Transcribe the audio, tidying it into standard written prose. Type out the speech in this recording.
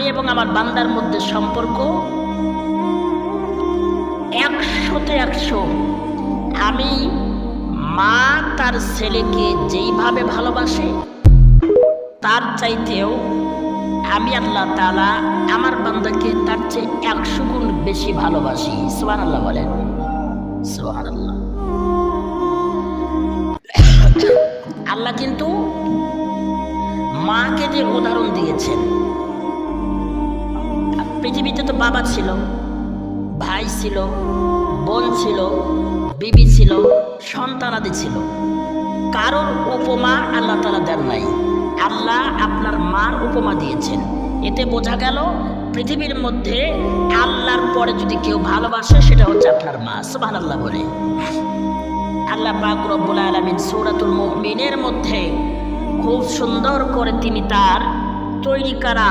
আমি এবং আমার বান্দার মধ্যে সম্পর্ক 100-তে 100। আমি মা তার ছেলেকে যেইভাবে ভালোবাসে তার চাইতেও আমি আল্লাহ তাআলা আমার বান্দাকে তার চেয়ে 100 গুণ বেশি ভালোবাসি। সুবহানাল্লাহ বলেন, সুবহানাল্লাহ। আল্লাহ কিন্তু মাকে যে উদাহরণ দিয়েছেন, পৃথিবীতে তো বাবা ছিল, ভাই ছিল, বোন ছিল, বিবি ছিল, সন্তানাদি ছিল, কারোর উপমা আল্লাহ তাআলা দেন নাই। আল্লাহ আপনার মার উপমা দিয়েছেন। এতে বোঝা গেল পৃথিবীর মধ্যে আল্লাহর পরে যদি কেউ ভালোবাসে সেটা হচ্ছে আপনার মা। সুবহানাল্লাহ বলে আল্লাহ পাক রব্বুল আলামিন সূরাতুল মুমিনের মধ্যে খুব সুন্দর করে তিনি তার তৈরি করা